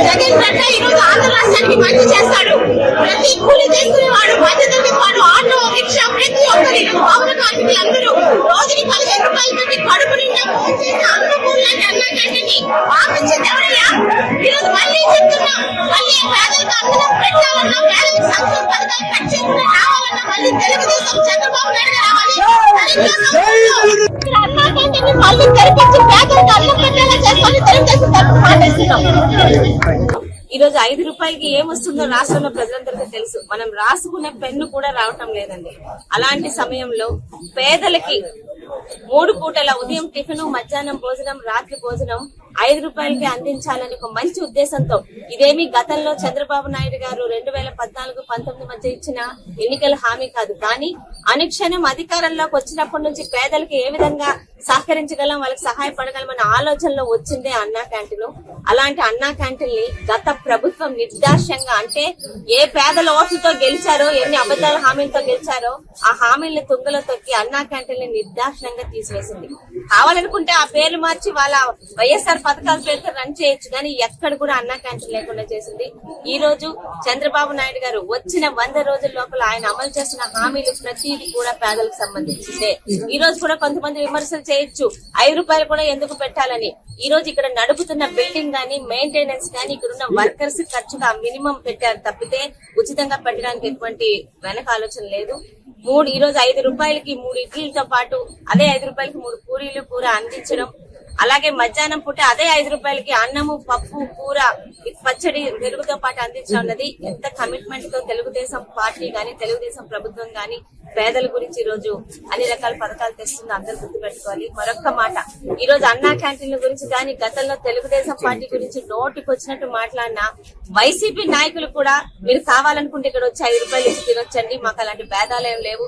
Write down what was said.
జగన్ రెడ్డి ఈరోజు ఆంధ్ర రాష్ట్రానికి మంచి చేస్తాడు. ప్రతి కూలి తీసుకునేవాడు, మధ్యతరగతి వాడు, ఆటో రిక్షా ప్రతి ఒక్కరి పౌర కార్మికులందరూ రోజుకి 15 రూపాయలు పెట్టి కడుపు నిండా భోంచేసి అన్నపూర్ణాన్ని అన్నా క్యాంటీన్ని ఆపించింది ఎవరయ్యా? ఈరోజు మళ్ళీ చెప్తున్నా, మళ్ళీ పేదలకు అన్నం పెట్టాలన్నా, పేదలకు సంక్షేమ పథకాలు కట్ చేయకుండా రావాలన్నా మళ్ళీ తెలుగుదేశం చంద్రబాబు నాయుడు రావాలి. అన్నా క్యాంటీన్ని మళ్ళీ తెరిపించి పేదలకు అన్నం పెట్టేలా చేసుకొని తెలుగుదేశం తరఫున మాట్లాడుతున్నాం. ఈ రోజు 5 రూపాయలకి ఏమొస్తుందో రాష్ట్రంలో ప్రజలందరికీ తెలుసు. మనం రాసుకునే పెన్ను కూడా రావటం లేదండి. అలాంటి సమయంలో పేదలకి 3 పూటల ఉదయం టిఫిన్, మధ్యాహ్నం భోజనం, రాత్రి భోజనం 5 రూపాయలకి అందించాలని ఒక మంచి ఉద్దేశంతో, ఇదేమి గతంలో చంద్రబాబు నాయుడు గారు 2014-19 మధ్య ఇచ్చిన ఎన్నికల హామీ కాదు. కానీ అనుక్షణం అధికారంలోకి వచ్చినప్పటి నుంచి పేదలకు ఏ విధంగా సహకరించగలం, వాళ్ళకి సహాయపడగలమన్న ఆలోచనలో వచ్చిందే అన్నా క్యాంటీన్. అలాంటి అన్నా క్యాంటీన్ ని గత ప్రభుత్వం నిర్దాక్ష్యంగా, అంటే ఏ పేదల ఓట్లతో గెలిచారో, ఎన్ని అబద్దాల హామీలతో గెలిచారో ఆ హామీలను తుంగలో తొక్కి అన్నా క్యాంటీన్ ని నిర్దాక్ష్యంగా తీసివేసింది. కావాలనుకుంటే ఆ పేర్లు మార్చి వాళ్ళ వైఎస్ఆర్ పథకాల పేరుతో రన్ చేయొచ్చు, కానీ ఎక్కడ కూడా అన్నా క్యాంటీన్ లేకుండా చేసింది. ఈ రోజు చంద్రబాబు నాయుడు గారు వచ్చిన 100 రోజుల లోపల ఆయన అమలు చేసిన హామీలు ప్రతిదీ కూడా పేదలకు సంబంధించిందే. ఈ రోజు కూడా కొంతమంది విమర్శలు చేయొచ్చు, 5 రూపాయలు కూడా ఎందుకు పెట్టాలని. ఈ రోజు ఇక్కడ నడుపుతున్న బిల్డింగ్ గానీ, మెయింటెనెన్స్ గానీ, ఇక్కడున్న వర్కర్స్ ఖర్చుగా మినిమం పెట్టారు తప్పితే ఉచితంగా పెట్టడానికి ఎటువంటి వెనక ఆలోచన లేదు. ఈ రోజు 5 రూపాయలకి 3 ఇడ్లీలతో పాటు అదే 5 రూపాయలకి 3 పూరీలు, కూర అందించడం, అలాగే మధ్యాహ్నం పూట అదే 5 రూపాయలకి అన్నము, పప్పు, కూర, పచ్చడి, పెరుగుతో పాటు అందించడం అన్నది ఎంత కమిట్మెంట్ తో తెలుగుదేశం పార్టీ గాని, తెలుగుదేశం ప్రభుత్వం గాని పేదల గురించి ఈ రోజు అన్ని రకాల పథకాలు తెస్తుందో అందరూ గుర్తుపెట్టుకోవాలి. మరొక్క మాట, ఈ రోజు అన్నా క్యాంటీన్ల గురించి గాని, గతంలో తెలుగుదేశం పార్టీ గురించి నోటికి వచ్చినట్టు మాట్లాడిన వైసీపీ నాయకులు కూడా మీరు కావాలనుకుంటే ఇక్కడ వచ్చి 5 రూపాయలు ఇచ్చి తినొచ్చండి, మాకు అలాంటి భేదాలు ఏం లేవు.